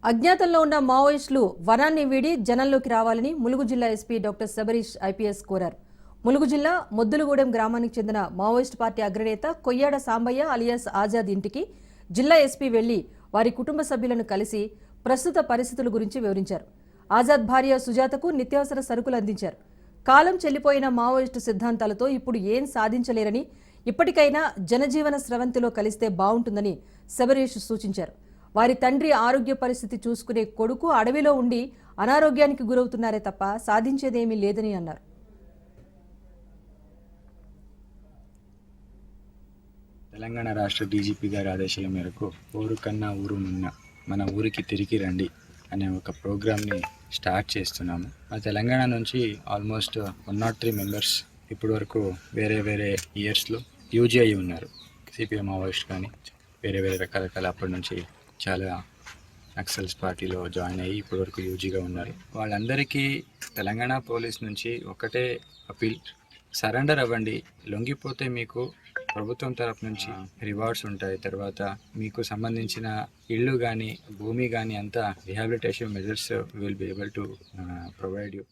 అజ్ఞాతంలో ఉన్న మావోయిస్టులు వనాన్ని వీడి జనంలోకి రావాలని ములుగు జిల్లా ఎస్పీ డాక్టర్ శబరీష్ ఐపీఎస్ కోరారు. ములుగు జిల్లా మొద్దులగూడెం గ్రామానికి చెందిన మావోయిస్టు పార్టీ అగ్రనేత కొయ్యాడ సాంబయ్య అలియాస్ ఆజాద్ ఇంటికి జిల్లా ఎస్పీ వెళ్లి వారి కుటుంబ సభ్యులను కలిసి ప్రస్తుత పరిస్థితుల గురించి వివరించారు. ఆజాద్ భార్య సుజాతకు నిత్యావసర సరుకులు అందించారు. కాలం చెల్లిపోయిన మావోయిస్టు సిద్ధాంతాలతో ఇప్పుడు ఏం సాధించలేరని, ఇప్పటికైనా జనజీవన స్రవంతిలో కలిస్తే బాగుంటుందని శబరీష్ సూచించారు. వారి తండ్రి ఆరోగ్య పరిస్థితి చూసుకునే కొడుకు అడవిలో ఉండి అనారోగ్యానికి గురవుతున్నారే తప్ప సాధించేదేమీ లేదని అన్నారు. తెలంగాణ రాష్ట్ర డీజీపీ గారి ఆదేశాల మేరకు ఊరు కన్నా ఊరు మున్న మన ఊరికి తిరిగి రండి అనే ఒక ప్రోగ్రామ్ని స్టార్ట్ చేస్తున్నాము. మన తెలంగాణ నుంచి ఆల్మోస్ట్ 103 మెంబర్స్ ఇప్పటి వరకు వేరే వేరే ఇయర్స్లో యూజీ అయి ఉన్నారు. సిపిఎం మావోయిస్ట్ కానీ వేరే వేరే రకరకాల అప్పటి నుంచి చాలా నక్సల్స్ పార్టీలో జాయిన్ అయ్యి ఇప్పటివరకు యూజీగా ఉన్నారు. వాళ్ళందరికీ తెలంగాణ పోలీస్ నుంచి ఒకటే అపీల్, సరెండర్ అవ్వండి. లొంగిపోతే మీకు ప్రభుత్వం తరపు నుంచి రివార్డ్స్ ఉంటాయి. తర్వాత మీకు సంబంధించిన ఇళ్ళు కానీ భూమి కానీ అంతా rehabilitation measures will be able to provide you.